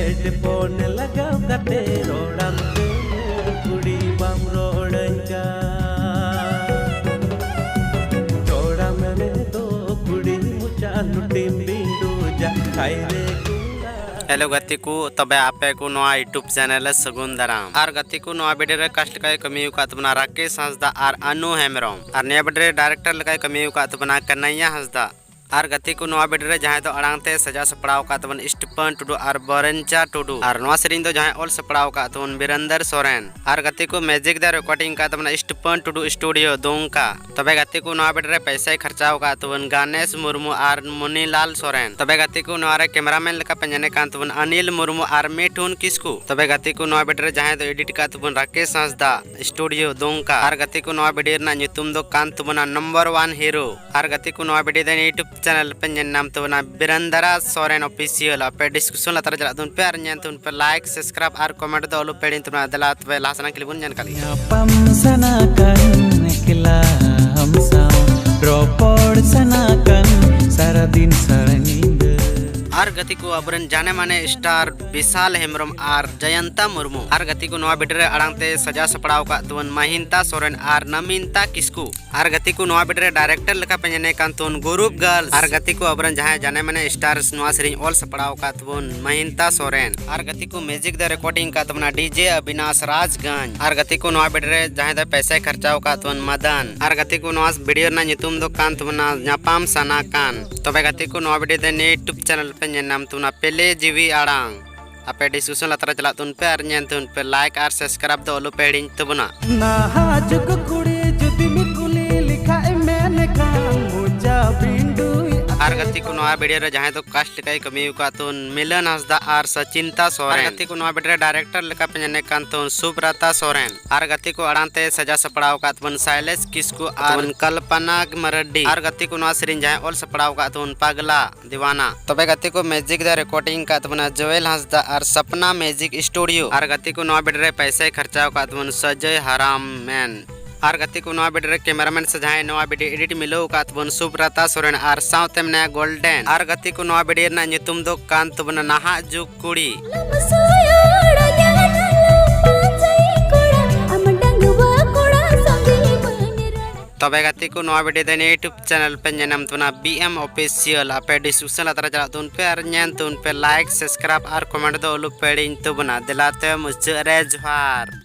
Headphone लगाव कते रोड़ाम कुड़ी बाम रोड़ंगा रोड़ा मेरे तो कुड़ी मुचा लुटिम बिंदु जा खाइरे हेलो गति को तबे आपे को नवा यूट्यूब चैनल सगुन दाराम और गति को नवा वीडियो रे कास्ट काय कमी का तबना राकेश हंसदा और अनु हेमरम और नया वीडियो डायरेक्टर लगा कमी का तबना कन्हैया हंसदा और गति को नवा वीडियो रे जहां तो अड़ांगते सजा सपड़ाव का तबन स्टीफन टुडू और बरेंचा टुडू और नवा सेरिंग तो जहां ऑल सपड़ाव का तबन बिरंदर सोरेन और गति को मैजिक द रिकॉर्डिंग का तबन स्टीफन टुडू स्टूडियो दोंका तबे गति को नवा वीडियो रे पैसा खर्चाव का तबन गणेश मुर्मू और मुनीलाल सोरेन तबे गति को नवा रे कैमरामैन लका पंजने का तबन अनिल मुर्मू और मेठून किसकू तबे गति को नवा वीडियो रे जहां तो एडिट का तबन राकेश हंसदा स्टूडियो दोंका और गति को नवा वीडियो ना ᱧᱩᱛᱩᱢ दो कान तबना नंबर 1 हीरो और गति को नवा वीडियो दे यूट्यूब चैनल पे नाम तो बना बिरंदरा सोरेन ऑफिशियल पे डिस्कशन लतर जला तुन पे अरnyन तुन पे लाइक सब्सक्राइब और कमेंट दो ओलु पेडिन तुना दला तबे लासना के लिए जानकारी पम सना कन निकला हम साव ड्रॉपड सना कन सारा दिन सारा नींद और गति को अबरन जाने माने स्टार विशाल हेमरम और जयंता मुर्मू और गति को नवा वीडियो रे अड़ांगते सजा सपड़ाव का तुन महिंता सोरेन और नमिनता किसकू और गति को नवा वीडियो रे डायरेक्टर लका पेजने कान तुन ग्रुप गर्ल्स और गति को अबरन जहां जाने माने स्टार नवा सेरिंग ऑल सपड़ाव का तुन महिंता सोरेन और गति को म्यूजिक द रिकॉर्डिंग का तुना डीजे अविनाश राजगंज और गति को नवा वीडियो रे जहां द पैसा खर्चाव का तुन मदन और गति को नवा वीडियो ना ᱧᱩᱛᱩᱢ दो कान तुना ᱧᱟᱯᱟᱢ साना कान तबे गति को नवा वीडियो दे यूट्यूब चैनल पे नाम तुना पेले जीवी आड़ांग आपे डिस्कशन लतरा चला तुन पे और ᱧᱮᱱ तुन पे लाइक और सब्सक्राइब दो ओलु पेडिन तबना नाजुक कुड़ी जुदी मिकुली लिखा मैंने काम मुजा बिंदु और गति को नवा वीडियो रे जहां तो कास्ट कई कमी का तुन मिलन हंसदा और सचिनता सोरेन और गति को नवा वीडियो डायरेक्टर लका पेजने कान तुन सुब्रता सोरेन और गति को अड़ांते सजा सपड़ाव का तुन साइलेस किसकू और कल्पना मरड्डी और गति को नवा सेरिंग जहां ऑल सपड़ाव का तुन पगला दीवाना तबे गति को मैजिक द रिकॉर्डिंग का तुन जोएल हंसदा और सपना मैजिक स्टूडियो और गति को नवा वीडियो रे पैसा खर्चाव का तुन सजय हराम मैन और गति को नवा वीडियो रे कैमरामैन से जहां नवा वीडियो एडिट मिलो का तुन सुब्रता सोरेन और साउथ में गोल्डन और गति को नवा वीडियो ना ᱧᱩᱛᱩᱢ दो कान तुन नाहा जुग कुड़ी तबे गति को नवा वीडियो दे यूट्यूब चैनल पे नाम तुना बीएम ऑफिशियल आपे डिस्क्रिप्शन लतर चला तुन पे और ᱧᱮᱱ तुन पे लाइक सब्सक्राइब और कमेंट दो ओलु पेडिन तुबना दिलाते मुझे रे जोहार।